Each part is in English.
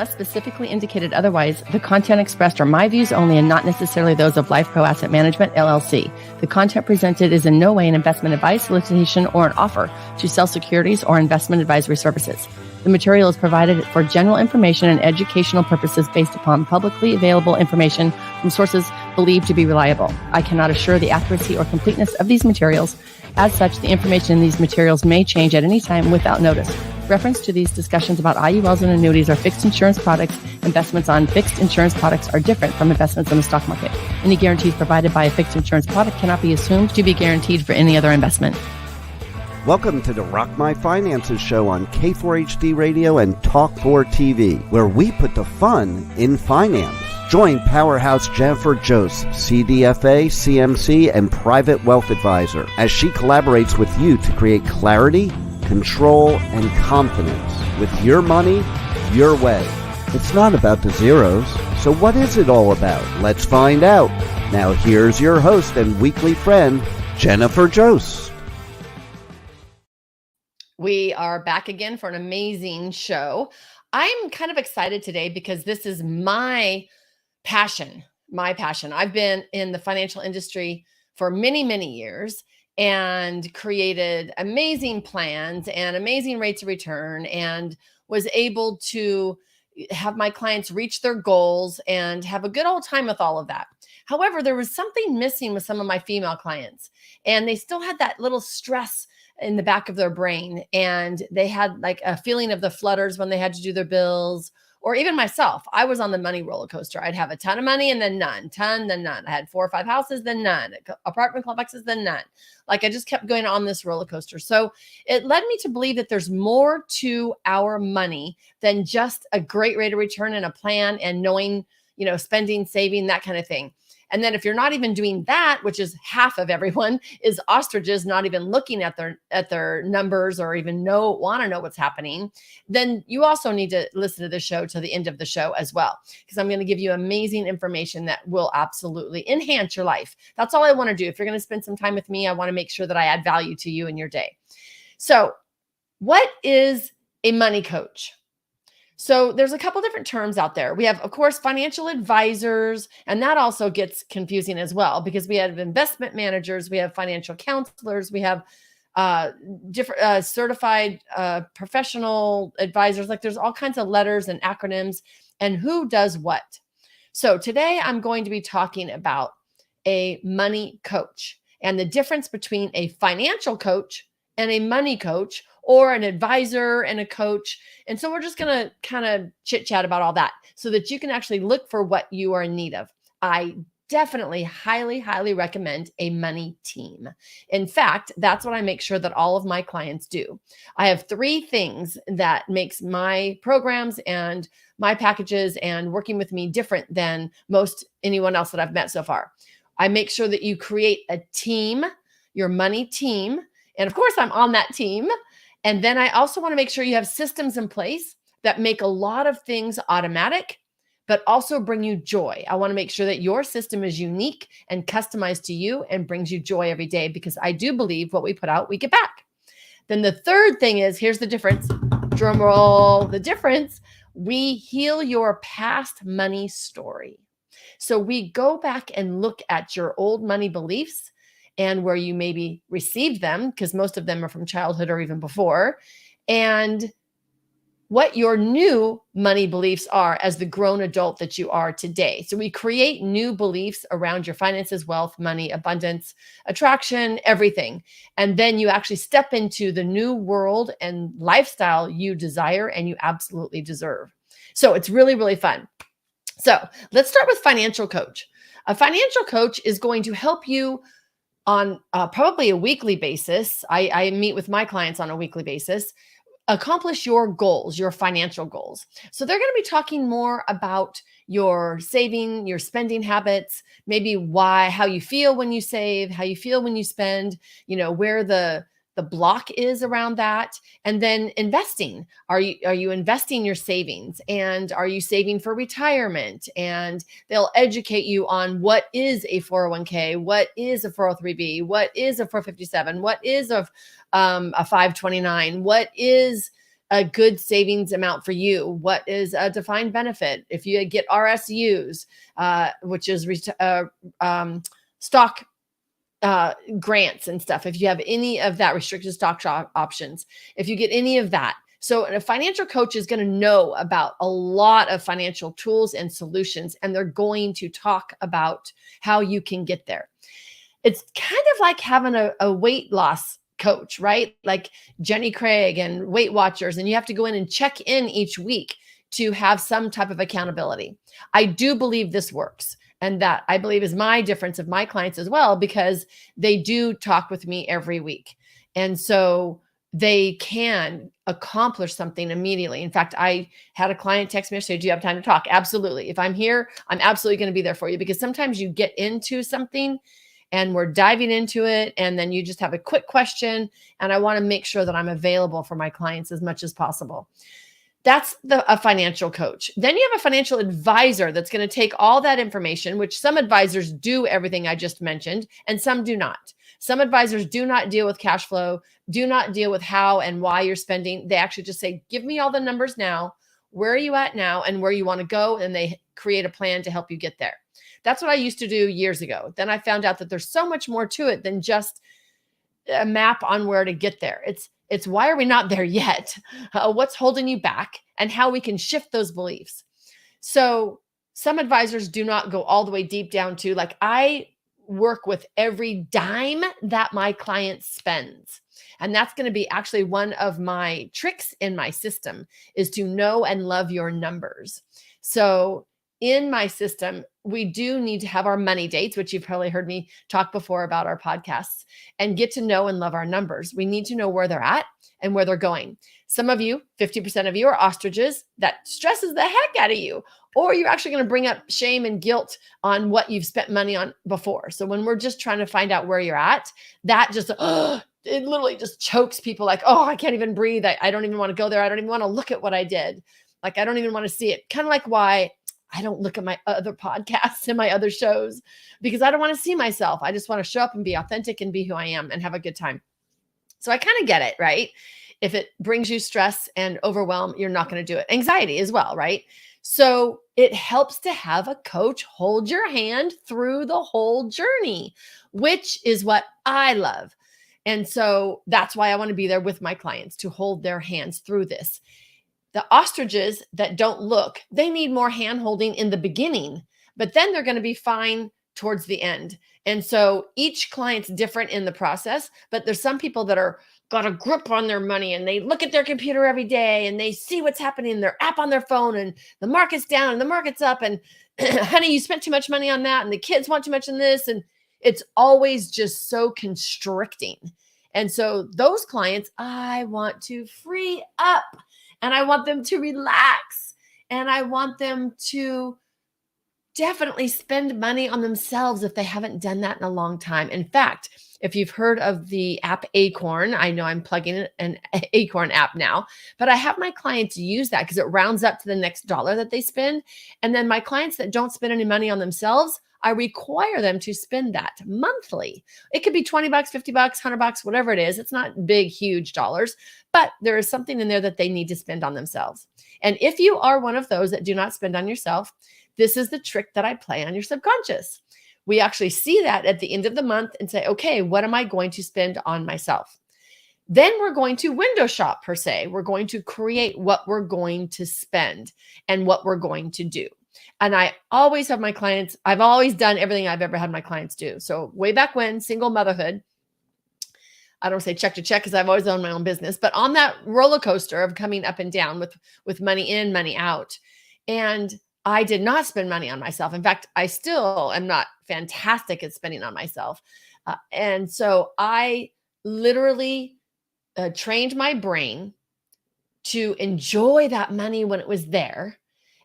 Unless specifically indicated otherwise, the content expressed are my views only and not necessarily those of Life Pro Asset Management, LLC. The content presented is in no way an investment advice, solicitation, or an offer to sell securities or investment advisory services. The material is provided for general information and educational purposes based upon publicly available information from sources believed to be reliable. I cannot assure the accuracy or completeness of these materials. As such, the information in these materials may change at any time without notice. Reference to these discussions about IULs and annuities or fixed insurance products. Investments on fixed insurance products are different from investments in the stock market. Any guarantees provided by a fixed insurance product cannot be assumed to be guaranteed for any other investment. Welcome to the Rock My Finances show on K4HD Radio and Talk4 TV, where we put the fun in finance. Join Powerhouse Jennifer Jose, CDFA, CMC, and Private Wealth Advisor, as she collaborates with you to create clarity, control, and confidence with your money, your way. It's not about the zeros, so what is it all about? Let's find out. Now here's your host and weekly friend, Jennifer Jose. We are back again for an amazing show. I'm kind of excited today because this is my passion. I've been in the financial industry for many, many years and created amazing plans and amazing rates of return and was able to have my clients reach their goals and have a good old time with all of that. However, there was something missing with some of my female clients, and they still had that little stress in the back of their brain. And they had like a feeling of the flutters when they had to do their bills. Or even myself, I was on the money roller coaster. I'd have a ton of money and then none, then none. I had 4 or 5 houses, then none, apartment complexes, then none. Like I just kept going on this roller coaster. So it led me to believe that there's more to our money than just a great rate of return and a plan and knowing, spending, saving, that kind of thing. And then if you're not even doing that, which is half of everyone, is ostriches not even looking at their numbers or even want to know what's happening, then you also need to listen to the show to the end of the show as well, because I'm going to give you amazing information that will absolutely enhance your life. That's all I want to do. If you're going to spend some time with me, I want to make sure that I add value to you in your day. So what is a money coach? So there's a couple different terms out there. We have, of course, financial advisors, and that also gets confusing as well because we have investment managers, we have financial counselors, we have different certified professional advisors. Like there's all kinds of letters and acronyms and who does what. So today I'm going to be talking about a money coach and the difference between a financial coach and a money coach, or an advisor and a coach. And so we're just going to kind of chit chat about all that so that you can actually look for what you are in need of. I definitely highly, highly recommend a money team. In fact, that's what I make sure that all of my clients do. I have 3 things that makes my programs and my packages and working with me different than most anyone else that I've met so far. I make sure that you create a team, your money team. And of course, I'm on that team. And then I also want to make sure you have systems in place that make a lot of things automatic, but also bring you joy. I want to make sure that your system is unique and customized to you and brings you joy every day, because I do believe what we put out, we get back. Then the third thing is, here's the difference. Drum roll, the difference. We heal your past money story. So we go back and look at your old money beliefs and where you maybe received them, because most of them are from childhood or even before, and what your new money beliefs are as the grown adult that you are today. So we create new beliefs around your finances, wealth, money, abundance, attraction, everything. And then you actually step into the new world and lifestyle you desire and you absolutely deserve. So it's really, really fun. So let's start with financial coach. A financial coach is going to help you on probably a weekly basis. I meet with my clients on a weekly basis, accomplish your goals, your financial goals. So they're going to be talking more about your saving, your spending habits, maybe how you feel when you save, how you feel when you spend, where the block is around that. And then investing. Are you investing your savings, and are you saving for retirement? And they'll educate you on what is a 401k, what is a 403b, what is a 457, what is a 529, what is a good savings amount for you? What is a defined benefit? If you get RSUs, which is stock grants and stuff, if you have any of that, restricted stock options, if you get any of that. So a financial coach is going to know about a lot of financial tools and solutions, and they're going to talk about how you can get there. It's kind of like having a weight loss coach, right? Like Jenny Craig and Weight Watchers, and you have to go in and check in each week to have some type of accountability. I do believe this works. And that, I believe, is my difference of my clients as well, because they do talk with me every week. And so they can accomplish something immediately. In fact, I had a client text me and say, do you have time to talk? Absolutely. If I'm here, I'm absolutely going to be there for you, because sometimes you get into something and we're diving into it, and then you just have a quick question. And I want to make sure that I'm available for my clients as much as possible. That's a financial coach. Then you have a financial advisor that's going to take all that information, which some advisors do everything I just mentioned, and some do not. Some advisors do not deal with cash flow, do not deal with how and why you're spending. They actually just say, give me all the numbers now. Where are you at now and where you want to go? And they create a plan to help you get there. That's what I used to do years ago. Then I found out that there's so much more to it than just a map on where to get there. It's why are we not there yet? What's holding you back, and how we can shift those beliefs. So some advisors do not go all the way deep down to, like, I work with every dime that my client spends. And that's going to be actually one of my tricks in my system, is to know and love your numbers. So in my system, we do need to have our money dates, which you've probably heard me talk before about our podcasts, and get to know and love our numbers. We need to know where they're at and where they're going. Some of you, 50% of you, are ostriches. That stresses the heck out of you. Or you're actually going to bring up shame and guilt on what you've spent money on before. So when we're just trying to find out where you're at, that just, it literally just chokes people, like, oh, I can't even breathe. I don't even want to go there. I don't even want to look at what I did. Like, I don't even want to see it. Kind of like why I don't look at my other podcasts and my other shows, because I don't want to see myself. I just want to show up and be authentic and be who I am and have a good time. So I kind of get it, right? If it brings you stress and overwhelm, you're not going to do it. Anxiety as well, right? So it helps to have a coach hold your hand through the whole journey, which is what I love. And so that's why I want to be there with my clients, to hold their hands through this. The ostriches that don't look, they need more hand holding in the beginning, but then they're going to be fine towards the end. And so each client's different in the process, but there's some people that are got a grip on their money, and they look at their computer every day and they see what's happening in their app on their phone, and the market's down and the market's up, and honey, you spent too much money on that, and the kids want too much in this. And it's always just so constricting. And so those clients, I want to free up, and I want them to relax, and I want them to definitely spend money on themselves if they haven't done that in a long time. In fact, if you've heard of the app Acorn, I know I'm plugging an Acorn app now, but I have my clients use that because it rounds up to the next dollar that they spend. And then my clients that don't spend any money on themselves, I require them to spend that monthly. It could be $20, $50, $100, whatever it is. It's not big, huge dollars, but there is something in there that they need to spend on themselves. And if you are one of those that do not spend on yourself, this is the trick that I play on your subconscious. We actually see that at the end of the month and say, okay, what am I going to spend on myself? Then we're going to window shop, per se. We're going to create what we're going to spend and what we're going to do. And I always have my clients, I've always done everything I've ever had my clients do. So way back when, single motherhood, I don't say check to check because I've always owned my own business, but on that roller coaster of coming up and down with money in, money out. And I did not spend money on myself. In fact, I still am not fantastic at spending on myself. And so I literally trained my brain to enjoy that money when it was there.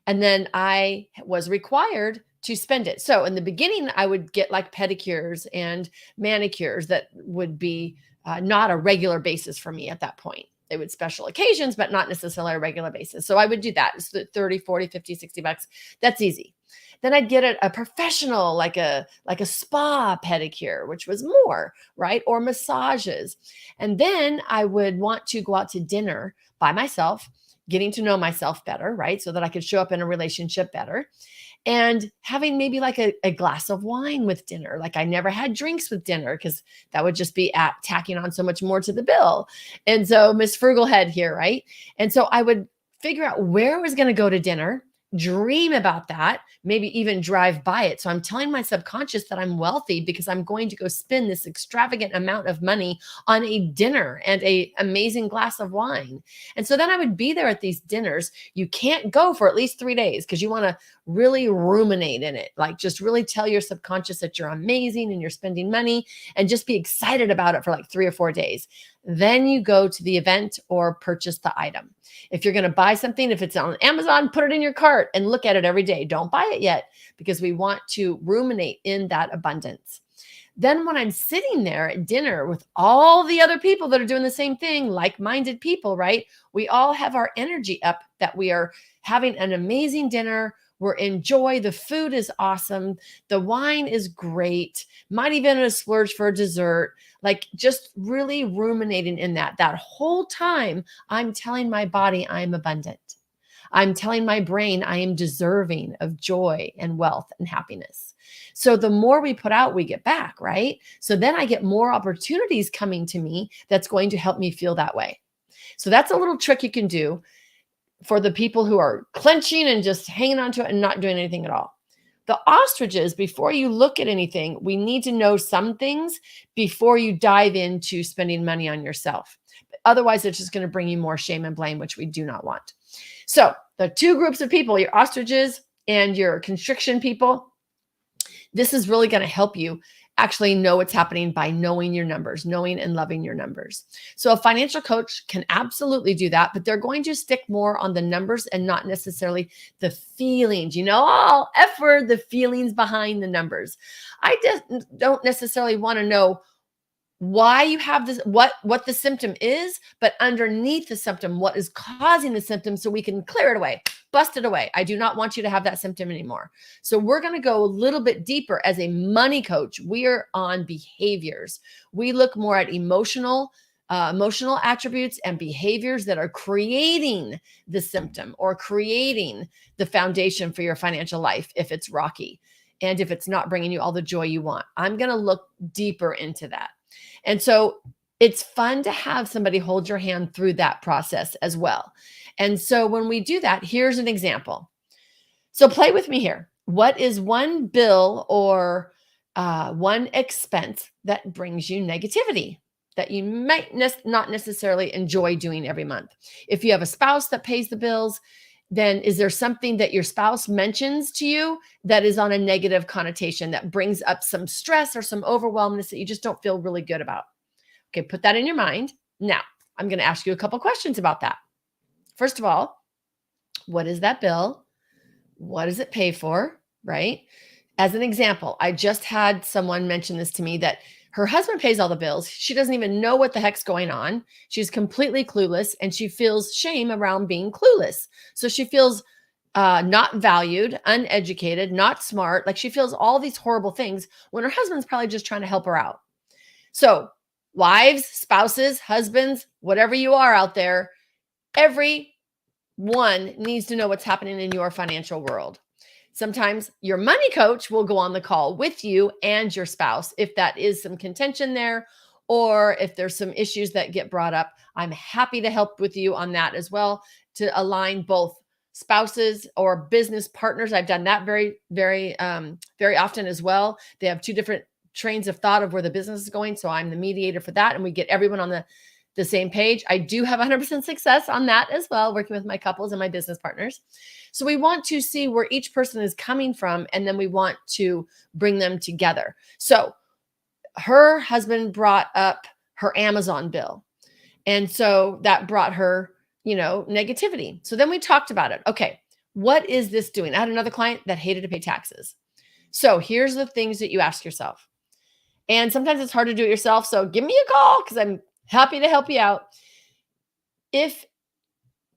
And then I was required to spend it. So in the beginning, I would get like pedicures and manicures that would be not a regular basis for me at that point. They would special occasions, but not necessarily a regular basis. So I would do that. It's $30, $40, $50, $60. That's easy. Then I'd get a professional, like a spa pedicure, which was more, right? Or massages. And then I would want to go out to dinner by myself, getting to know myself better, right? So that I could show up in a relationship better, and having maybe like a glass of wine with dinner. Like I never had drinks with dinner because that would just be tacking on so much more to the bill. And so Miss Frugal Head here, right? And so I would figure out where I was going to go to dinner, dream about that, maybe even drive by it. So I'm telling my subconscious that I'm wealthy because I'm going to go spend this extravagant amount of money on a dinner and a amazing glass of wine. And so then I would be there at these dinners. You can't go for at least 3 days because you want to really ruminate in it. Like just really tell your subconscious that you're amazing and you're spending money, and just be excited about it for like 3 or 4 days. Then you go to the event or purchase the item. If you're going to buy something, if it's on Amazon, put it in your cart and look at it every day. Don't buy it yet because we want to ruminate in that abundance. Then when I'm sitting there at dinner with all the other people that are doing the same thing, like-minded people, right? We all have our energy up that we are having an amazing dinner. We're in joy. The food is awesome. The wine is great. Might even a splurge for a dessert. Like just really ruminating in that. That whole time, I'm telling my body I'm abundant. I'm telling my brain I am deserving of joy and wealth and happiness. So the more we put out, we get back, right? So then I get more opportunities coming to me that's going to help me feel that way. So that's a little trick you can do for the people who are clenching and just hanging on to it and not doing anything at all. The ostriches, before you look at anything, we need to know some things before you dive into spending money on yourself. Otherwise, it's just going to bring you more shame and blame, which we do not want. So the two groups of people, your ostriches and your constriction people, this is really going to help you actually know what's happening by knowing your numbers, knowing and loving your numbers. So a financial coach can absolutely do that, but they're going to stick more on the numbers and not necessarily the feelings. I'll effort the feelings behind the numbers. I just don't necessarily want to know why you have this, what the symptom is, but underneath the symptom, what is causing the symptom, so we can clear it away, bust it away. I do not want you to have that symptom anymore. So we're going to go a little bit deeper. As a money coach, we are on behaviors. We look more at emotional attributes and behaviors that are creating the symptom or creating the foundation for your financial life if it's rocky and if it's not bringing you all the joy you want. I'm going to look deeper into that. And so it's fun to have somebody hold your hand through that process as well. And so when we do that, here's an example. So play with me here. What is one bill or one expense that brings you negativity that you might not necessarily enjoy doing every month? If you have a spouse that pays the bills, then is there something that your spouse mentions to you that is on a negative connotation that brings up some stress or some overwhelmness that you just don't feel really good about? Okay, put that in your mind. Now, I'm going to ask you a couple questions about that. First of all, what is that bill? What does it pay for, right? As an example, I just had someone mention this to me, that her husband pays all the bills. She doesn't even know what the heck's going on. She's completely clueless, and she feels shame around being clueless. So she feels not valued, uneducated, not smart. Like she feels all these horrible things when her husband's probably just trying to help her out. So wives, spouses, husbands, whatever you are out there, everyone needs to know what's happening in your financial world. Sometimes your money coach will go on the call with you and your spouse if that is some contention there, or if there's some issues that get brought up. I'm happy to help with you on that as well, to align both spouses or business partners. I've done that very, very, very often as well. They have two different trains of thought of where the business is going. So I'm the mediator for that, and we get everyone on the same page. I do have 100% success on that as well, working with my couples and my business partners. So we want to see where each person is coming from, and then we want to bring them together. So her husband brought up her Amazon bill, and so that brought her, negativity. So then we talked about it. Okay, what is this doing? I had another client that hated to pay taxes. So here's the things that you ask yourself. And sometimes it's hard to do it yourself. So give me a call because I'm happy to help you out. If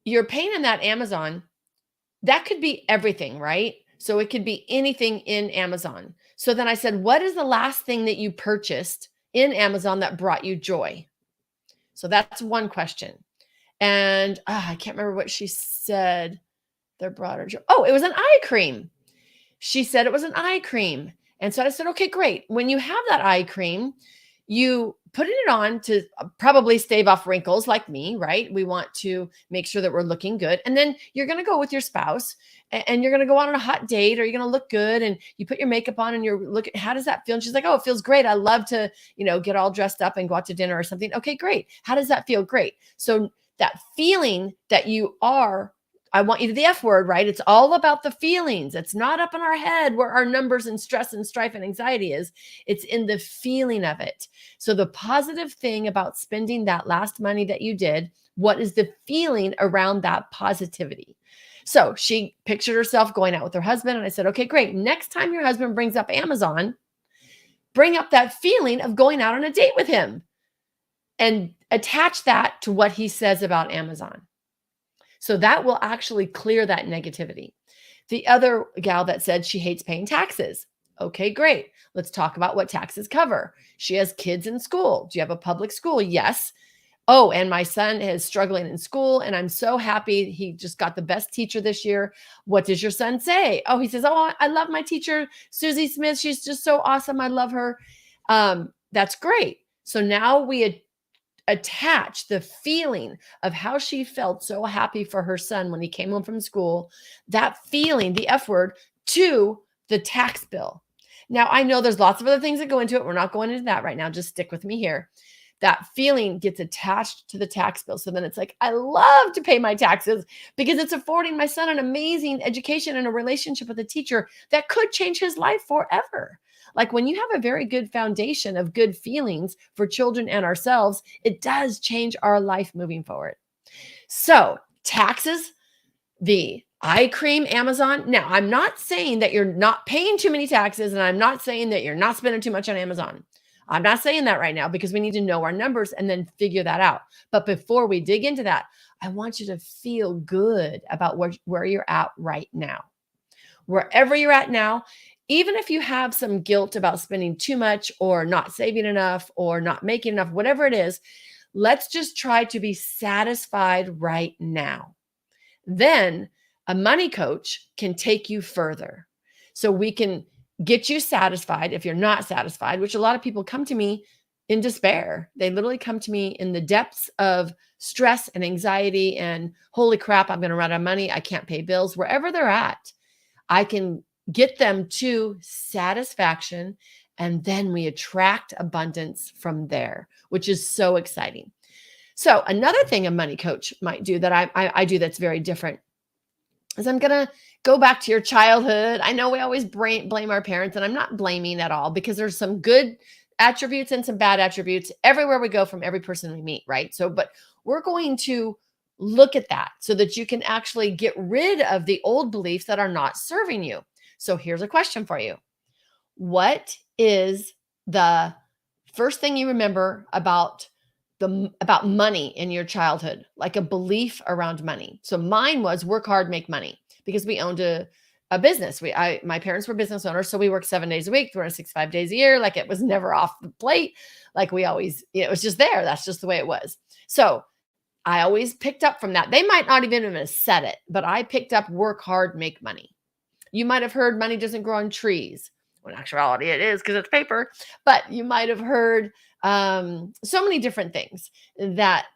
you're paying in that Amazon, that could be everything, right? So it could be anything in Amazon. So then I said, what is the last thing that you purchased in Amazon that brought you joy? So that's one question. And I can't remember what she said that brought her joy. Oh, it was an eye cream. She said it was an eye cream. And so I said, okay, great. When you have that eye cream, you putting it on to probably stave off wrinkles like me, right? We want to make sure that we're looking good. And then you're going to go with your spouse and you're going to go out on a hot date, or you're going to look good and you put your makeup on and you're looking, how does that feel? And she's like, oh, it feels great. I love to, get all dressed up and go out to dinner or something. Okay, great. How does that feel? Great. So that feeling that you are, I want you to the F word, right? It's all about the feelings. It's not up in our head where our numbers and stress and strife and anxiety is. It's in the feeling of it. So the positive thing about spending that last money that you did, what is the feeling around that positivity? So she pictured herself going out with her husband. And I said, okay, great. Next time your husband brings up Amazon, bring up that feeling of going out on a date with him and attach that to what he says about Amazon. So that will actually clear that negativity. The other gal that said she hates paying taxes. Okay, great. Let's talk about what taxes cover. She has kids in school. Do you have a public school? Yes. Oh, and my son is struggling in school, and I'm so happy he just got the best teacher this year. What does your son say? Oh, he says, oh, I love my teacher, Susie Smith. She's just so awesome. I love her. That's great. So now we attach the feeling of how she felt so happy for her son when he came home from school, that feeling, the F word, to the tax bill. Now, I know there's lots of other things that go into it. We're not going into that right now. Just stick with me here. That feeling gets attached to the tax bill. So then it's like, I love to pay my taxes because it's affording my son an amazing education and a relationship with a teacher that could change his life forever. Like when you have a very good foundation of good feelings for children and ourselves, it does change our life moving forward. So taxes, the eye cream, Amazon. Now, I'm not saying that you're not paying too many taxes, and I'm not saying that you're not spending too much on Amazon. I'm not saying that right now because we need to know our numbers and then figure that out. But before we dig into that, I want you to feel good about where you're at right now. Wherever you're at now, even if you have some guilt about spending too much or not saving enough or not making enough, whatever it is, let's just try to be satisfied right now. Then a money coach can take you further. So we can get you satisfied if you're not satisfied, which a lot of people come to me in despair. They literally come to me in the depths of stress and anxiety and holy crap, I'm going to run out of money. I can't pay bills. Wherever they're at, I can get them to satisfaction, and then we attract abundance from there, which is so exciting. So another thing a money coach might do that I do that's very different is I'm going to go back to your childhood. I know we always blame our parents, and I'm not blaming at all because there's some good attributes and some bad attributes everywhere we go from every person we meet, right? So, but we're going to look at that so that you can actually get rid of the old beliefs that are not serving you. So here's a question for you. What is the first thing you remember about money in your childhood, like a belief around money? So mine was work hard, make money, because we owned a business. My parents were business owners, so we worked 7 days a week, 365 days a year. Like it was never off the plate. Like we always, it was just there. That's just the way it was. So I always picked up from that. They might not even have said it, but I picked up work hard, make money. You might have heard money doesn't grow on trees. Well, in actuality, it is because it's paper. But you might have heard so many different things that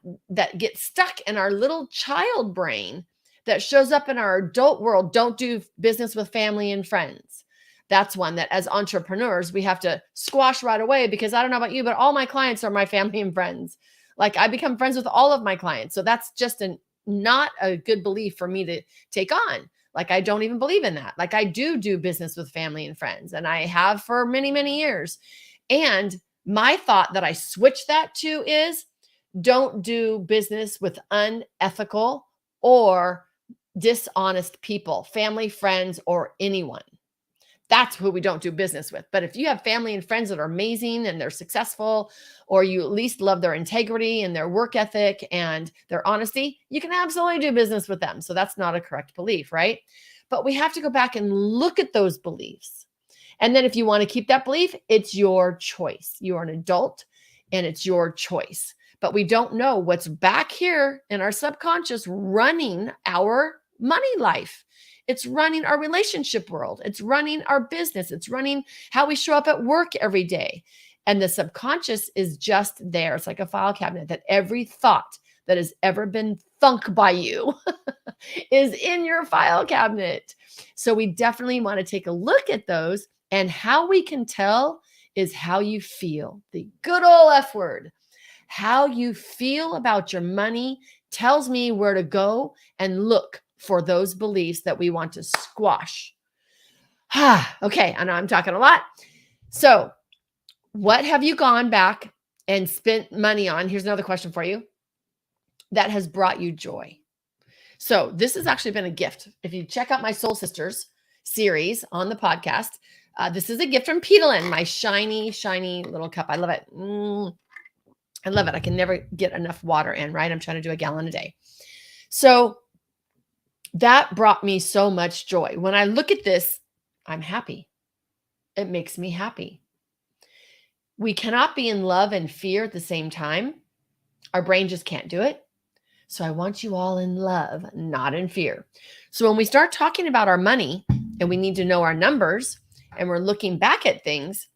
get stuck in our little child brain that shows up in our adult world. Don't do business with family and friends. That's one that as entrepreneurs, we have to squash right away because I don't know about you, but all my clients are my family and friends. Like I become friends with all of my clients. So that's just not a good belief for me to take on. Like, I don't even believe in that. Like I do business with family and friends, and I have for many, many years. And my thought that I switched that to is don't do business with unethical or dishonest people, family, friends, or anyone. That's who we don't do business with. But if you have family and friends that are amazing and they're successful, or you at least love their integrity and their work ethic and their honesty, you can absolutely do business with them. So that's not a correct belief, right? But we have to go back and look at those beliefs. And then if you want to keep that belief, it's your choice. You're an adult and it's your choice. But we don't know what's back here in our subconscious running our money life. It's running our relationship world. It's running our business. It's running how we show up at work every day. And the subconscious is just there. It's like a file cabinet that every thought that has ever been thunk by you is in your file cabinet. So we definitely want to take a look at those. And how we can tell is how you feel. The good old F word. How you feel about your money tells me where to go and look for those beliefs that we want to squash. Okay, I know I'm talking a lot. So, what have you gone back and spent money on? Here's another question for you that has brought you joy. So, this has actually been a gift. If you check out my Soul Sisters series on the podcast, this is a gift from Petalin, my shiny, shiny little cup. I love it. I love it. I can never get enough water in, right? I'm trying to do a gallon a day. So that brought me so much joy. When I look at this, I'm happy. It makes me happy. We cannot be in love and fear at the same time. Our brain just can't do it. So I want you all in love, not in fear. So when we start talking about our money and we need to know our numbers and we're looking back at things,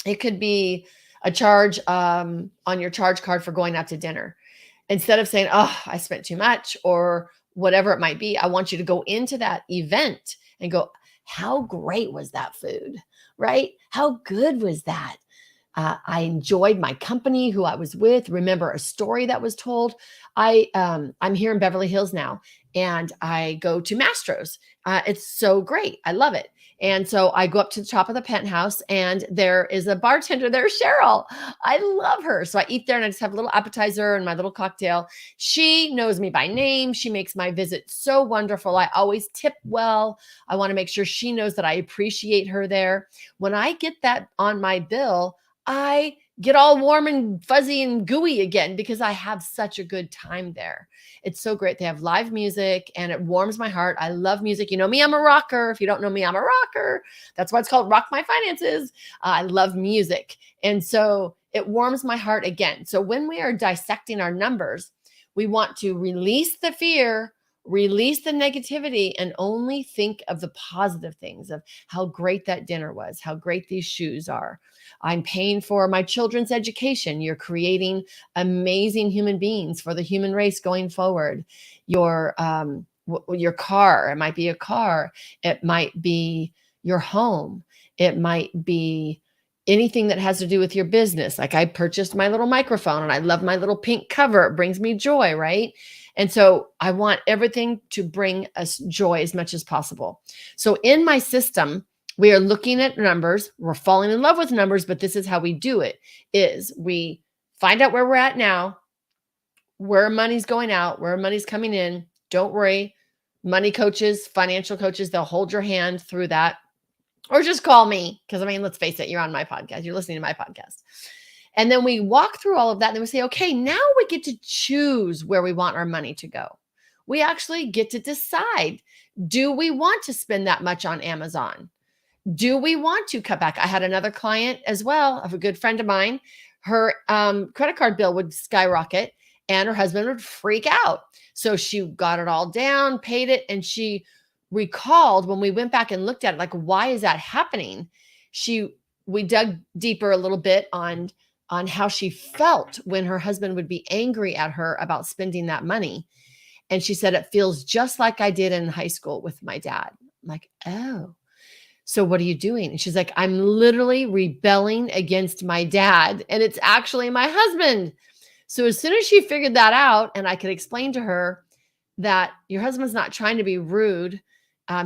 it could be a charge on your charge card for going out to dinner. Instead of saying, oh, I spent too much or whatever it might be, I want you to go into that event and go, how great was that food, right? How good was that? I enjoyed my company, who I was with. Remember a story that was told. I'm here in Beverly Hills now, and I go to Mastro's. It's so great. I love it. And so I go up to the top of the penthouse and there is a bartender there, Cheryl. I love her. So I eat there and I just have a little appetizer and my little cocktail. She knows me by name. She makes my visit so wonderful. I always tip well. I want to make sure she knows that I appreciate her there. When I get that on my bill, I get all warm and fuzzy and gooey again because I have such a good time there. It's so great. They have live music and it warms my heart. I love music. You know me, I'm a rocker. If you don't know me, I'm a rocker. That's why it's called Rock My Finances. I love music. And so it warms my heart again. So when we are dissecting our numbers, we want to release the fear, release the negativity, and only think of the positive things of how great that dinner was, how great these shoes are. I'm paying for my children's education. You're creating amazing human beings for the human race going forward. Your car, it might be a car. It might be your home. It might be anything that has to do with your business. Like I purchased my little microphone and I love my little pink cover. It brings me joy, right? And so I want everything to bring us joy as much as possible. So in my system, we are looking at numbers. We're falling in love with numbers, but this is how we do it, is we find out where we're at now, where money's going out, where money's coming in. Don't worry. Money coaches, financial coaches, they'll hold your hand through that. Or just call me. Because I mean, let's face it, you're on my podcast. You're listening to my podcast. And then we walk through all of that and then we say, okay, now we get to choose where we want our money to go. We actually get to decide, do we want to spend that much on Amazon? Do we want to cut back? I had another client as well of a good friend of mine. Her credit card bill would skyrocket and her husband would freak out. So she got it all down, paid it, and she recalled when we went back and looked at it, like, why is that happening? We dug deeper a little bit on how she felt when her husband would be angry at her about spending that money. And she said, it feels just like I did in high school with my dad. I'm like, oh. So what are you doing? And she's like, I'm literally rebelling against my dad. And it's actually my husband. So as soon as she figured that out, and I could explain to her that your husband's not trying to be rude.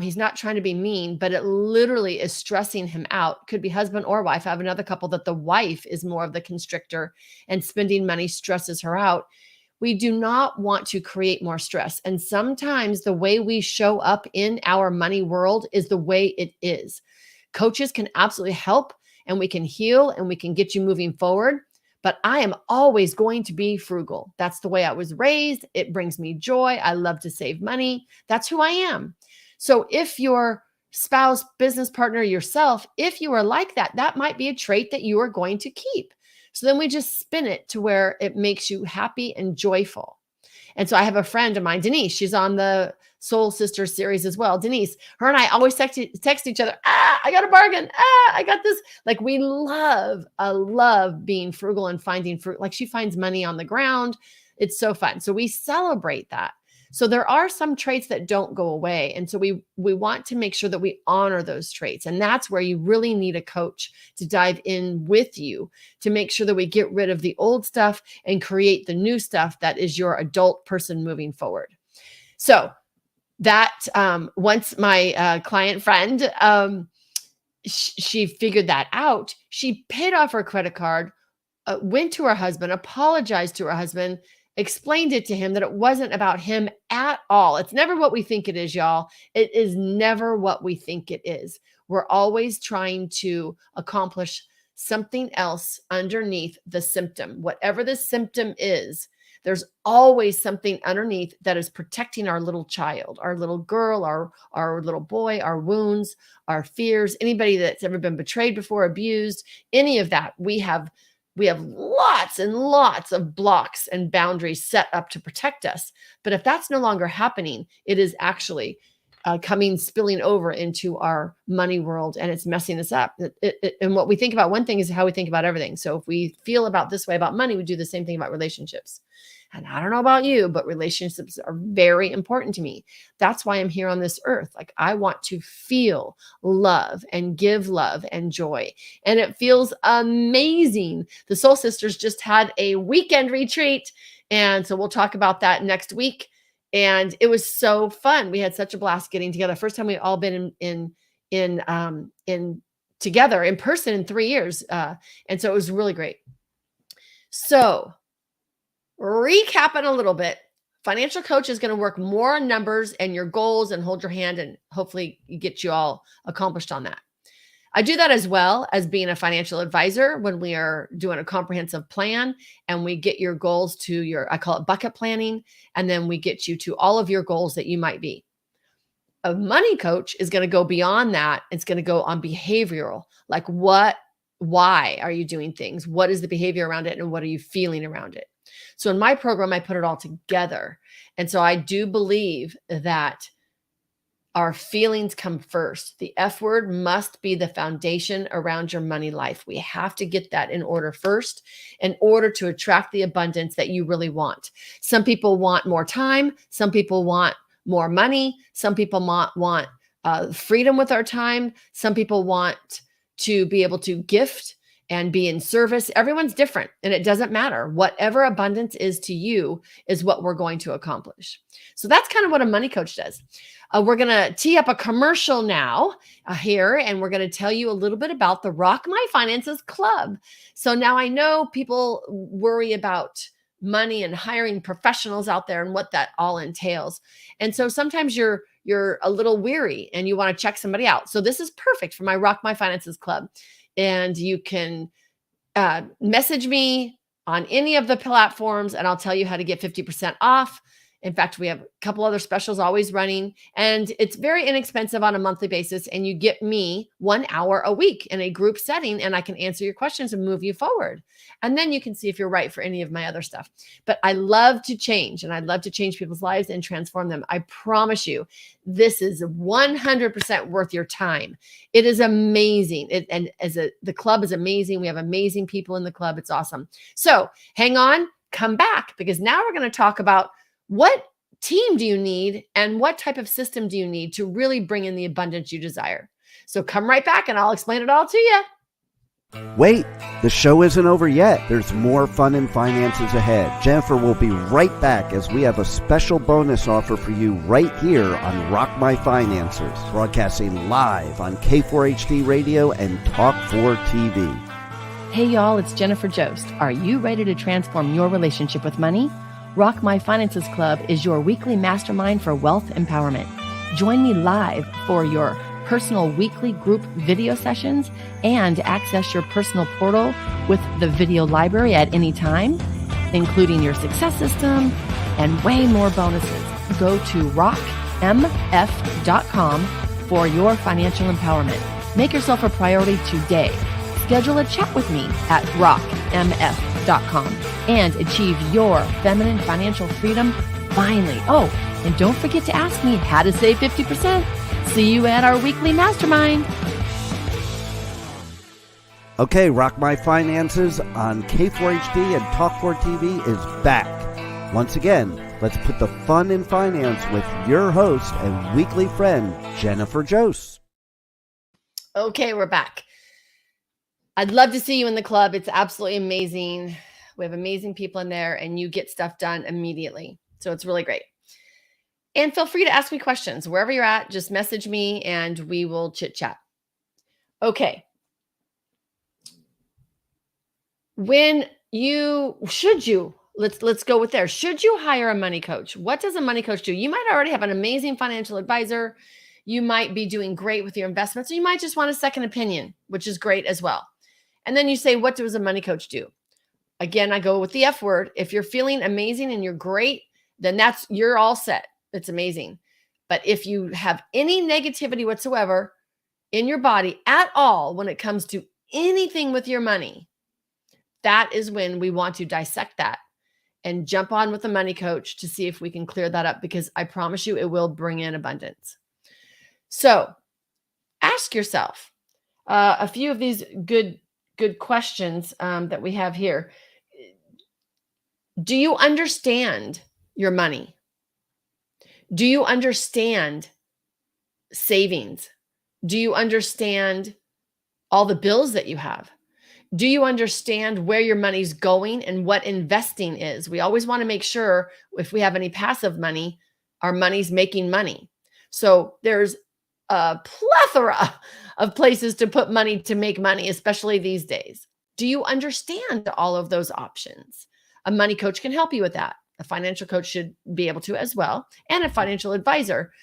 He's not trying to be mean, but it literally is stressing him out. Could be husband or wife. I have another couple that the wife is more of the constrictor and spending money stresses her out. We do not want to create more stress. And sometimes the way we show up in our money world is the way it is. Coaches can absolutely help and we can heal and we can get you moving forward. But I am always going to be frugal. That's the way I was raised. It brings me joy. I love to save money. That's who I am. So if your spouse, business partner, yourself, if you are like that, that might be a trait that you are going to keep. So then we just spin it to where it makes you happy and joyful. And so I have a friend of mine, Denise, she's on the Soul Sisters series as well. Denise, her and I always text each other. I got a bargain. I got this. Like we love being frugal and finding fruit. Like she finds money on the ground. It's so fun. So we celebrate that. So there are some traits that don't go away. And so we want to make sure that we honor those traits. And that's where you really need a coach to dive in with you to make sure that we get rid of the old stuff and create the new stuff that is your adult person moving forward. So that once my client friend, she figured that out, she paid off her credit card, went to her husband, apologized to her husband, explained it to him that it wasn't about him at all. It's never what we think it is, y'all. It is never what we think it is. We're always trying to accomplish something else underneath the symptom. Whatever the symptom is, there's always something underneath that is protecting our little child, our little girl, our little boy, our wounds, our fears, anybody that's ever been betrayed before, abused, any of that. We have lots and lots of blocks and boundaries set up to protect us. But if that's no longer happening, it is actually spilling over into our money world, and it's messing us up. And what we think about one thing is how we think about everything. So if we feel about this way about money, we do the same thing about relationships. And I don't know about you, but relationships are very important to me. That's why I'm here on this earth. Like I want to feel love and give love and joy. And it feels amazing. The Soul Sisters just had a weekend retreat. And so we'll talk about that next week. And it was so fun. We had such a blast getting together. First time we've all been in together in person in 3 years. And so it was really great. So recapping a little bit, financial coach is going to work more on numbers and your goals and hold your hand and hopefully get you all accomplished on that. I do that as well as being a financial advisor when we are doing a comprehensive plan and we get your goals to I call it bucket planning. And then we get you to all of your goals that you might be. A money coach is going to go beyond that. It's going to go on behavioral, like why are you doing things? What is the behavior around it? And what are you feeling around it? So in my program, I put it all together. And so I do believe that our feelings come first. The F word must be the foundation around your money life. We have to get that in order first in order to attract the abundance that you really want. Some people want more time. Some people want more money. Some people want freedom with our time. Some people want to be able to gift and be in service. Everyone's different and it doesn't matter. Whatever abundance is to you is what we're going to accomplish. So that's kind of what a money coach does. We're going to tee up a commercial now here, and we're going to tell you a little bit about the Rock My Finances Club. So now I know people worry about money and hiring professionals out there and what that all entails. And so sometimes you're a little weary and you want to check somebody out. So this is perfect for my Rock My Finances Club. And you can message me on any of the platforms and I'll tell you how to get 50% off. In fact, we have a couple other specials always running, and it's very inexpensive on a monthly basis. And you get me 1 hour a week in a group setting, and I can answer your questions and move you forward. And then you can see if you're right for any of my other stuff. But I love to change, and I love to change people's lives and transform them. I promise you, this is 100% worth your time. It is amazing. The club is amazing. We have amazing people in the club. It's awesome. So hang on, come back, because now we're going to talk about what team do you need and what type of system do you need to really bring in the abundance you desire? So come right back and I'll explain it all to you. Wait, the show isn't over yet. There's more fun and finances ahead. Jennifer will be right back as we have a special bonus offer for you right here on Rock My Finances, broadcasting live on K4HD Radio and Talk 4 TV. Hey y'all, it's Jennifer Jost. Are you ready to transform your relationship with money? Rock My Finances Club is your weekly mastermind for wealth empowerment. Join me live for your personal weekly group video sessions and access your personal portal with the video library at any time, including your success system and way more bonuses. Go to rockmf.com for your financial empowerment. Make yourself a priority today. Schedule a chat with me at rockmf.com and achieve your feminine financial freedom finally. Oh, and don't forget to ask me how to save 50%. See you at our weekly mastermind. Okay, Rock My Finances on K4HD and Talk4 TV is back. Once again, let's put the fun in finance with your host and weekly friend, Jennifer Jose. Okay, we're back. I'd love to see you in the club. It's absolutely amazing. We have amazing people in there and you get stuff done immediately. So it's really great. And feel free to ask me questions. Wherever you're at, just message me and we will chit chat. Okay. Let's go with there. Should you hire a money coach? What does a money coach do? You might already have an amazing financial advisor. You might be doing great with your investments. Or you might just want a second opinion, which is great as well. And then you say, what does a money coach do? Again, I go with the F word. If you're feeling amazing and you're great, then you're all set. It's amazing. But if you have any negativity whatsoever in your body at all, when it comes to anything with your money, that is when we want to dissect that and jump on with a money coach to see if we can clear that up, because I promise you it will bring in abundance. So ask yourself a few of these good questions that we have here. Do you understand your money? Do you understand savings? Do you understand all the bills that you have? Do you understand where your money's going and what investing is? We always want to make sure if we have any passive money, our money's making money. So there's a plethora of places to put money to make money, especially these days. Do you understand all of those options? A money coach can help you with that. A financial coach should be able to as well, and a financial advisor.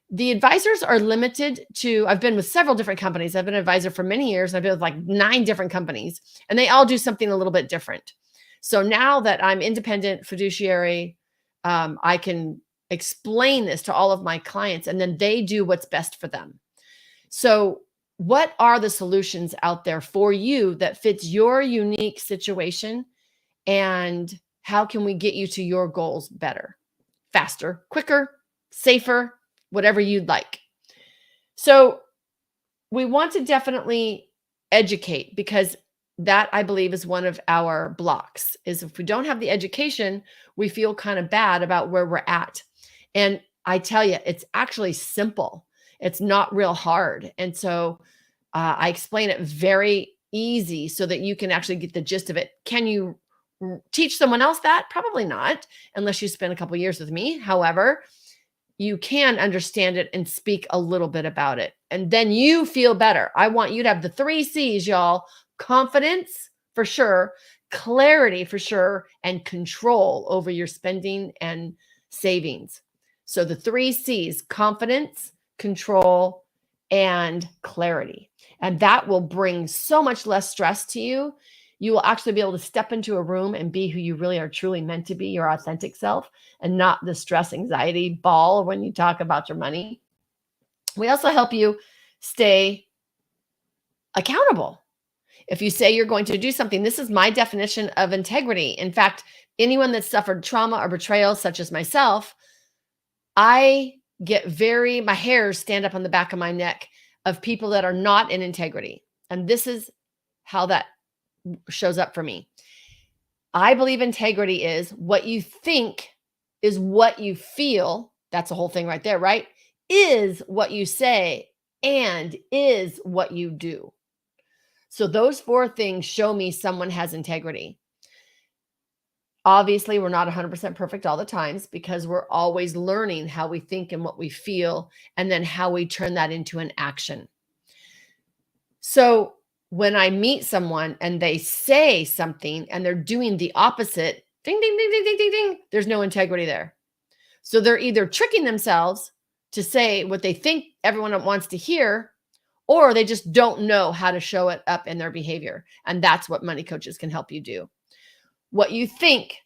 The advisors are limited to, I've been with several different companies. I've been an advisor for many years. And I've been with like 9 different companies, and they all do something a little bit different. So now that I'm independent fiduciary, I can explain this to all of my clients, and then they do what's best for them. So what are the solutions out there for you that fits your unique situation? And how can we get you to your goals better, faster, quicker, safer, whatever you'd like? So we want to definitely educate, because that, I believe, is one of our blocks, is if we don't have the education, we feel kind of bad about where we're at. And I tell you, it's actually simple. It's not real hard. And so I explain it very easy so that you can actually get the gist of it. Can you teach someone else that? Probably not, unless you spend a couple years with me. However, you can understand it and speak a little bit about it. And then you feel better. I want you to have the 3 C's, y'all. Confidence for sure, clarity for sure, and control over your spending and savings. So the 3 C's: confidence, control, and clarity. And that will bring so much less stress to you. You will actually be able to step into a room and be who you really are truly meant to be, your authentic self, and not the stress, anxiety ball when you talk about your money. We also help you stay accountable. If you say you're going to do something, this is my definition of integrity. In fact, anyone that's suffered trauma or betrayal, such as myself, I get my hairs stand up on the back of my neck of people that are not in integrity. And this is how that shows up for me. I believe integrity is what you think is what you feel. That's the whole thing right there, right? Is what you say and is what you do. So those 4 things show me someone has integrity. Obviously, we're not 100% perfect all the times, because we're always learning how we think and what we feel, and then how we turn that into an action. So when I meet someone and they say something and they're doing the opposite, ding, ding, ding, ding, ding, ding, ding, there's no integrity there. So they're either tricking themselves to say what they think everyone wants to hear, or they just don't know how to show it up in their behavior. And that's what money coaches can help you do. What you think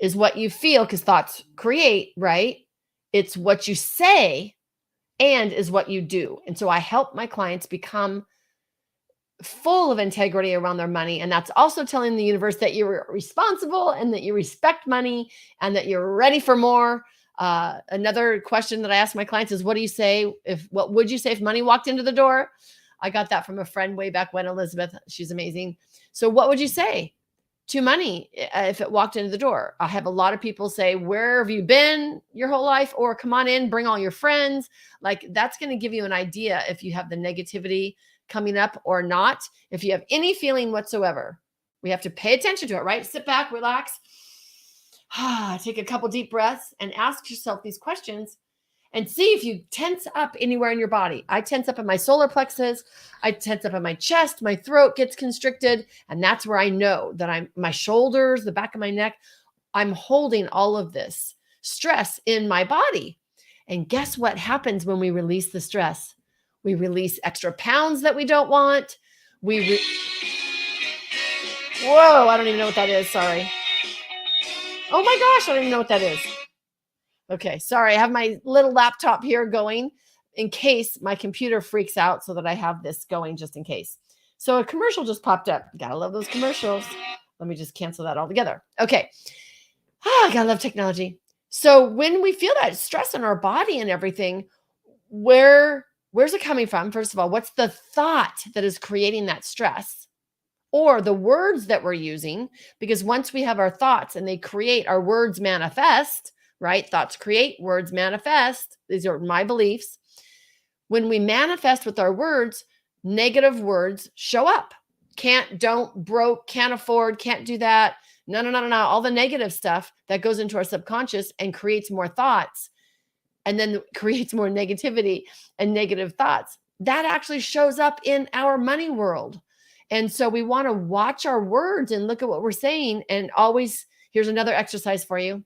is what you feel, because thoughts create, right? It's what you say and is what you do. And so I help my clients become full of integrity around their money. And that's also telling the universe that you're responsible and that you respect money and that you're ready for more. Another question that I ask my clients is, what would you say if money walked into the door? I got that from a friend way back when, Elizabeth. She's amazing. So what would you say to money if it walked into the door? I have a lot of people say, where have you been your whole life? Or come on in, bring all your friends. Like, that's going to give you an idea if you have the negativity coming up or not. If you have any feeling whatsoever, we have to pay attention to it, right? Sit back, relax, take a couple deep breaths and ask yourself these questions and see if you tense up anywhere in your body. I tense up in my solar plexus. I tense up in my chest. My throat gets constricted. And that's where I know that my shoulders, the back of my neck, I'm holding all of this stress in my body. And guess what happens when we release the stress? We release extra pounds that we don't want. Whoa, I don't even know what that is. Sorry. Oh my gosh, I don't even know what that is. Okay, sorry. I have my little laptop here going in case my computer freaks out so that I have this going just in case. So a commercial just popped up. Gotta love those commercials. Let me just cancel that altogether. Okay. Gotta love technology. So when we feel that stress in our body and everything, where's it coming from? First of all, what's the thought that is creating that stress? Or the words that we're using? Because once we have our thoughts and they create, our words manifest, right? Thoughts create, words manifest. These are my beliefs. When we manifest with our words, negative words show up. Can't, don't, broke, can't afford, can't do that. No. All the negative stuff that goes into our subconscious and creates more thoughts, and then creates more negativity and negative thoughts. That actually shows up in our money world. And so we want to watch our words and look at what we're saying. And always, here's another exercise for you.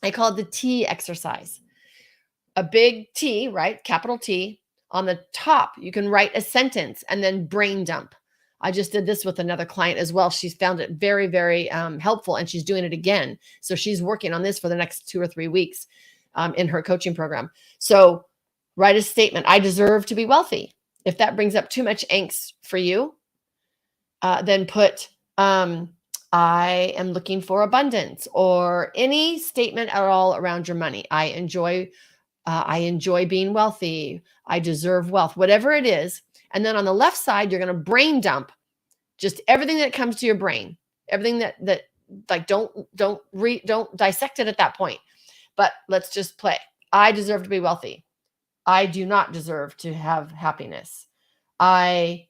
I call it the T exercise. A big T, right? Capital T. On the top, you can write a sentence and then brain dump. I just did this with another client as well. She's found it very, very helpful, and she's doing it again. So she's working on this for the next 2 or 3 weeks in her coaching program. So write a statement. I deserve to be wealthy. If that brings up too much angst for you, then put, I am looking for abundance, or any statement at all around your money. I enjoy being wealthy. I deserve wealth, whatever it is. And then on the left side, you're going to brain dump just everything that comes to your brain, everything that like, don't dissect it at that point, but let's just play. I deserve to be wealthy. I do not deserve to have happiness. I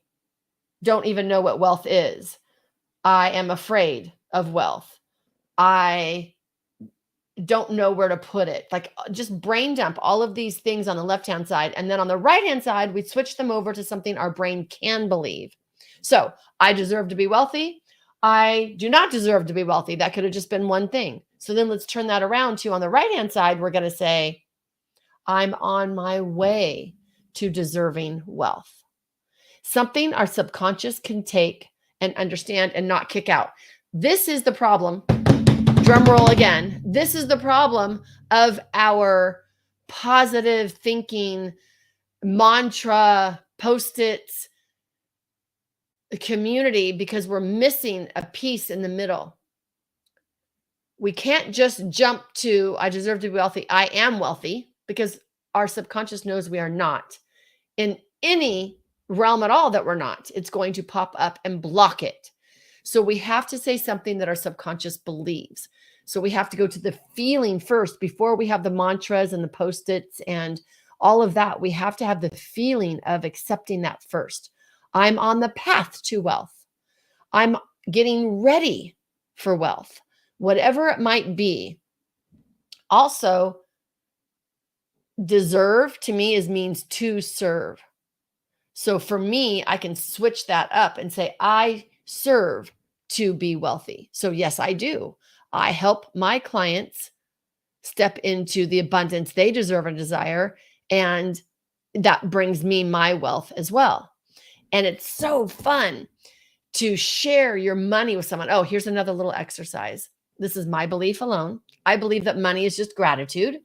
don't even know what wealth is. I am afraid of wealth. I don't know where to put it. Like, just brain dump all of these things on the left-hand side. And then on the right-hand side, we switch them over to something our brain can believe. So I deserve to be wealthy. I do not deserve to be wealthy. That could have just been one thing. So then let's turn that around to, on the right-hand side, we're going to say, I'm on my way to deserving wealth. Something our subconscious can take and understand and not kick out. This is the problem. Drum roll again. This is the problem of our positive thinking, mantra, Post-its community, because we're missing a piece in the middle. We can't just jump to, I deserve to be wealthy. I am wealthy, because our subconscious knows we are not. In any realm at all that we're not, it's going to pop up and block it. So we have to say something that our subconscious believes. So we have to go to the feeling first before we have the mantras and the Post-its and all of that. We have to have the feeling of accepting that first. I'm on the path to wealth. I'm getting ready for wealth, whatever it might be. Also, deserve to me means to serve. So for me, I can switch that up and say, I serve to be wealthy. So yes, I do. I help my clients step into the abundance they deserve and desire. And that brings me my wealth as well. And it's so fun to share your money with someone. Oh, here's another little exercise. This is my belief alone. I believe that money is just gratitude.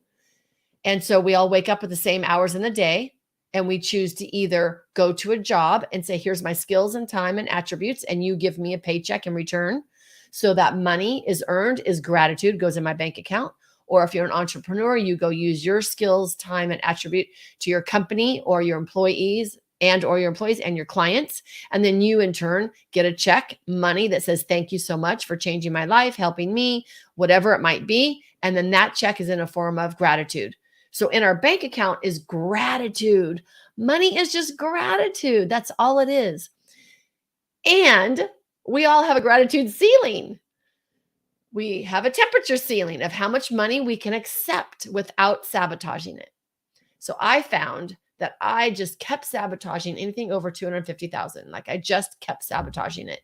And so we all wake up at the same hours in the day, and we choose to either go to a job and say, here's my skills and time and attributes, and you give me a paycheck in return. So that money is earned, is gratitude, goes in my bank account. Or if you're an entrepreneur, you go use your skills, time, and attribute to your company or your employees and your clients. And then you in turn get a check, money that says, thank you so much for changing my life, helping me, whatever it might be. And then that check is in a form of gratitude. So in our bank account is gratitude. Money is just gratitude. That's all it is. And we all have a gratitude ceiling. We have a temperature ceiling of how much money we can accept without sabotaging it. So I found that I just kept sabotaging anything over 250,000. Like I just kept sabotaging it.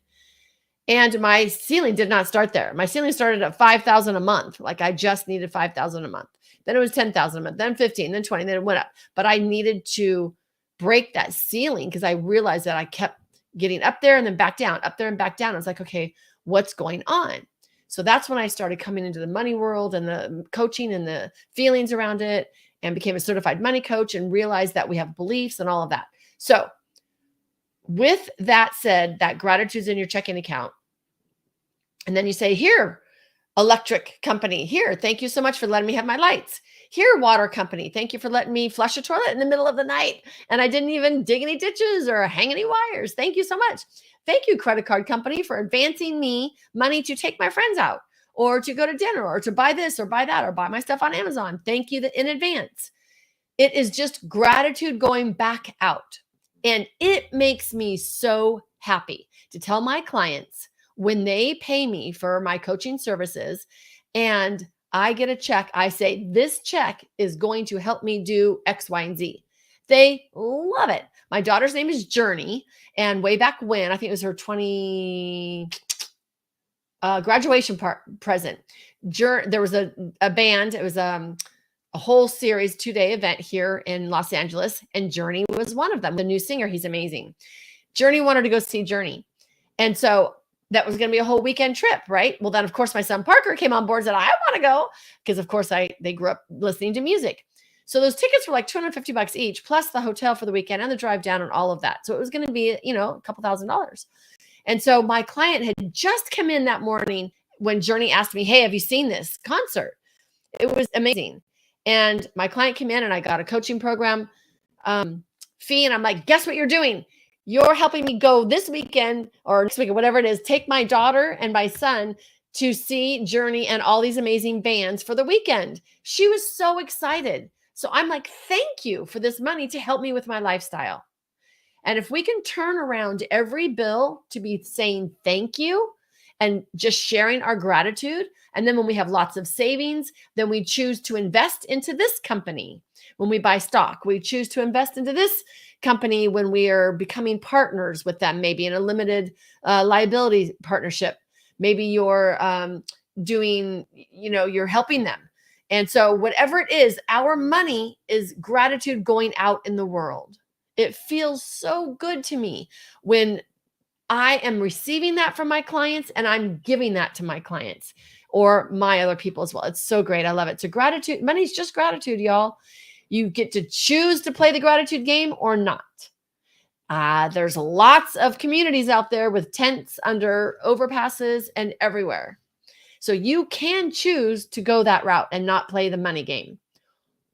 And my ceiling did not start there. My ceiling started at 5,000 a month. Like I just needed 5,000 a month. Then it was 10,000 a month, then 15, then 20, then it went up. But I needed to break that ceiling because I realized that I kept getting up there and then back down, up there and back down. I was like, okay, what's going on? So that's when I started coming into the money world and the coaching and the feelings around it, and became a certified money coach and realized that we have beliefs and all of that. So with that said, that gratitude's in your checking account. And then you say, here, electric company, here, thank you so much for letting me have my lights. Here, water company, thank you for letting me flush a toilet in the middle of the night. And I didn't even dig any ditches or hang any wires. Thank you so much. Thank you, credit card company, for advancing me money to take my friends out or to go to dinner or to buy this or buy that or buy my stuff on Amazon. Thank you in advance. It is just gratitude going back out. And it makes me so happy to tell my clients when they pay me for my coaching services and I get a check, I say, this check is going to help me do X, Y, and Z. They love it. My daughter's name is Journey. And way back when, I think it was her graduation present. There was a band. It was a whole series, 2-day event here in Los Angeles. And Journey was one of them. The new singer, he's amazing. Journey wanted to go see Journey. And so that was going to be a whole weekend trip, right? Well, then of course my son Parker came on board and said, I want to go because of course they grew up listening to music. So those tickets were like $250 each, plus the hotel for the weekend and the drive down and all of that. So it was going to be, a couple $1,000s. And so my client had just come in that morning when Journey asked me, hey, have you seen this concert? It was amazing. And my client came in and I got a coaching program fee. And I'm like, guess what you're doing? You're helping me go this weekend or next weekend, whatever it is, take my daughter and my son to see Journey and all these amazing bands for the weekend. She was so excited. So I'm like, thank you for this money to help me with my lifestyle. And if we can turn around every bill to be saying thank you and just sharing our gratitude, and then when we have lots of savings, then we choose to invest into this company. When we buy stock, we choose to invest into this company when we are becoming partners with them, maybe in a limited liability partnership. Maybe you're you're helping them. And so whatever it is, our money is gratitude going out in the world. It feels so good to me when I am receiving that from my clients and I'm giving that to my clients or my other people as well. It's so great. I love it. So gratitude, money's just gratitude, y'all. You get to choose to play the gratitude game or not. There's lots of communities out there with tents under overpasses and everywhere. So you can choose to go that route and not play the money game.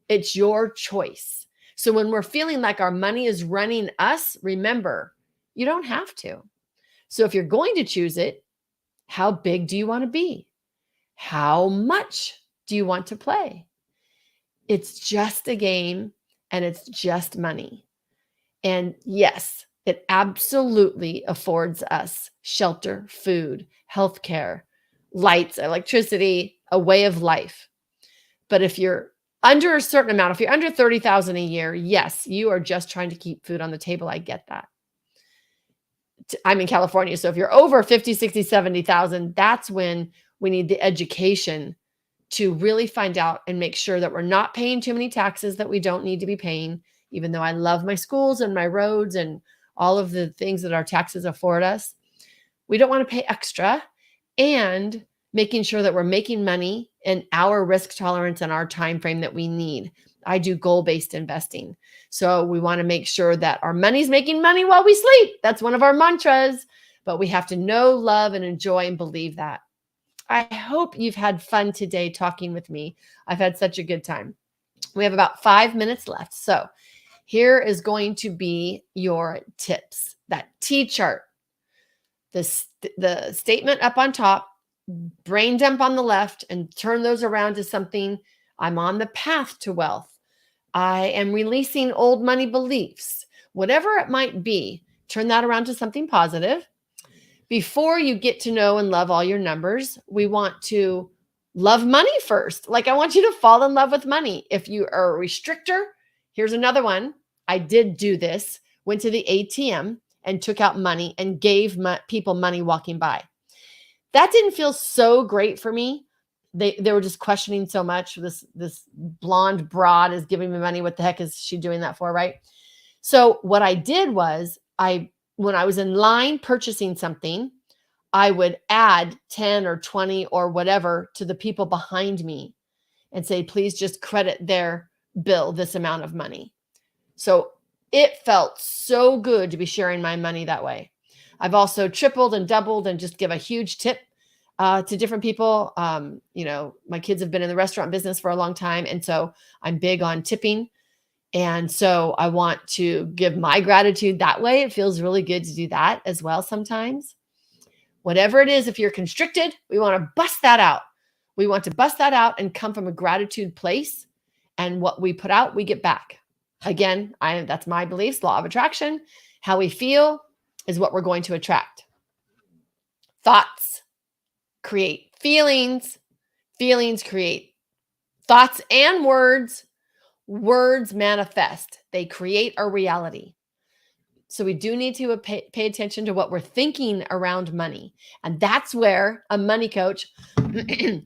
It's your choice. So when we're feeling like our money is running us, remember, you don't have to. So if you're going to choose it, how big do you want to be? How much do you want to play? It's just a game and it's just money. And yes, it absolutely affords us shelter, food, healthcare, lights, electricity, a way of life. But if you're under a certain amount, if you're under 30,000 a year, yes, you are just trying to keep food on the table. I get that. I'm in California. So if you're over 50, 60, 70,000, that's when we need the education to really find out and make sure that we're not paying too many taxes that we don't need to be paying, even though I love my schools and my roads and all of the things that our taxes afford us. We don't want to pay extra, and making sure that we're making money in our risk tolerance and our time frame that we need. I do goal-based investing. So we want to make sure that our money's making money while we sleep. That's one of our mantras, but we have to know, love, and enjoy and believe that. I hope you've had fun today talking with me. I've had such a good time. We have about 5 minutes left. So here is going to be your tips. That T chart, the statement up on top, brain dump on the left, and turn those around to something. I'm on the path to wealth. I am releasing old money beliefs. Whatever it might be, turn that around to something positive. Before you get to know and love all your numbers, we want to love money first. Like, I want you to fall in love with money. If you are a restrictor, here's another one. I did do this, went to the ATM and took out money and gave people money walking by. That didn't feel so great for me. They were just questioning so much. This blonde broad is giving me money. What the heck is she doing that for, right? So what I did was when I was in line purchasing something, I would add 10 or 20 or whatever to the people behind me and say, please just credit their bill this amount of money. So it felt so good to be sharing my money that way. I've also tripled and doubled and just give a huge tip to different people. My kids have been in the restaurant business for a long time. And so I'm big on tipping. And so I want to give my gratitude that way. It feels really good to do that as well sometimes. Whatever it is, if you're constricted, we want to bust that out. We want to bust that out and come from a gratitude place. And what we put out, we get back. Again, that's my beliefs, law of attraction. How we feel is what we're going to attract. Thoughts create feelings. Feelings create thoughts and words. Words manifest. They create our reality. So we do need to pay attention to what we're thinking around money. And that's where a money coach,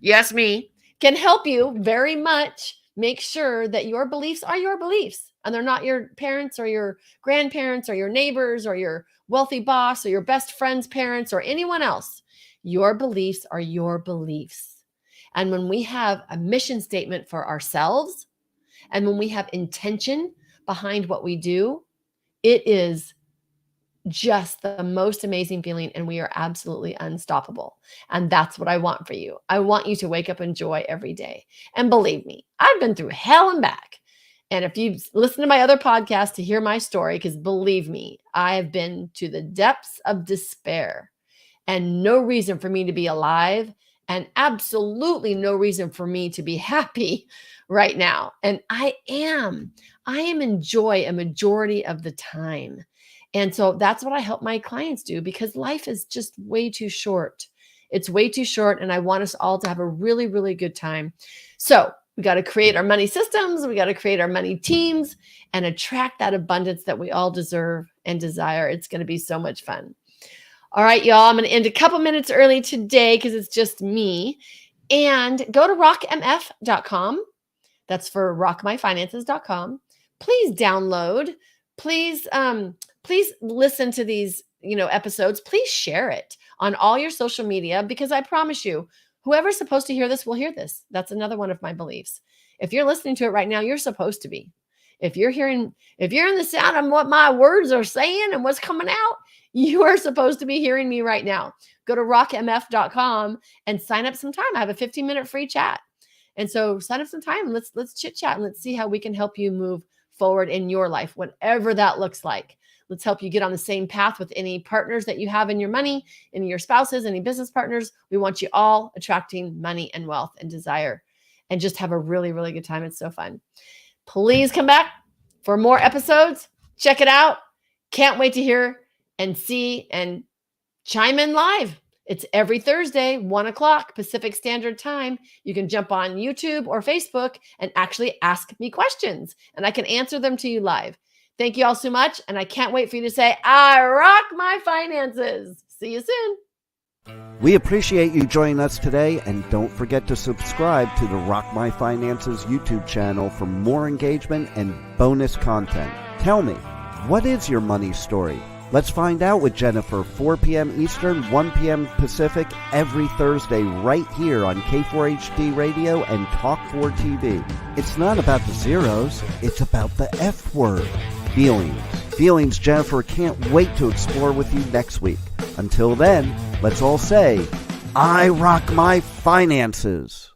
yes, me, can help you very much make sure that your beliefs are your beliefs. And they're not your parents or your grandparents or your neighbors or your wealthy boss or your best friend's parents or anyone else. Your beliefs are your beliefs. And when we have a mission statement for ourselves, and when we have intention behind what we do, it is just the most amazing feeling, and we are absolutely unstoppable. And that's what I want for you. I want you to wake up in joy every day. And believe me, I've been through hell and back. And if you've listened to my other podcast to hear my story, because believe me, I have been to the depths of despair and no reason for me to be alive and absolutely no reason for me to be happy right now. And I am in joy a majority of the time. And so that's what I help my clients do, because life is just way too short. It's way too short. And I want us all to have a really, really good time. So we got to create our money systems. We got to create our money teams and attract that abundance that we all deserve and desire. It's going to be so much fun. All right, y'all, I'm going to end a couple minutes early today because it's just me. And go to rockmf.com. That's for rockmyfinances.com. Please download. Please listen to these, episodes. Please share it on all your social media, because I promise you, whoever's supposed to hear this will hear this. That's another one of my beliefs. If you're listening to it right now, you're supposed to be. If you're in the sound of what my words are saying and what's coming out, you are supposed to be hearing me right now. Go to rockmf.com and sign up some time. I have a 15-minute free chat. And so sign up some time and let's chit chat and let's see how we can help you move forward in your life, whatever that looks like. Let's help you get on the same path with any partners that you have in your money, any your spouses, any business partners. We want you all attracting money and wealth and desire, and just have a really, really good time. It's so fun. Please come back for more episodes. Check it out. Can't wait to hear and see and chime in live. It's every Thursday, 1:00 Pacific Standard Time. You can jump on YouTube or Facebook and actually ask me questions, and I can answer them to you live. Thank you all so much, and I can't wait for you to say, I rock my finances. See you soon. We appreciate you joining us today, and don't forget to subscribe to the Rock My Finances YouTube channel for more engagement and bonus content. Tell me, what is your money story? Let's find out with Jennifer, 4 p.m. Eastern, 1 p.m. Pacific, every Thursday right here on K4HD Radio and Talk4 TV. It's not about the zeros, it's about the F word, feelings. Feelings Jennifer can't wait to explore with you next week. Until then, let's all say, I rock my finances.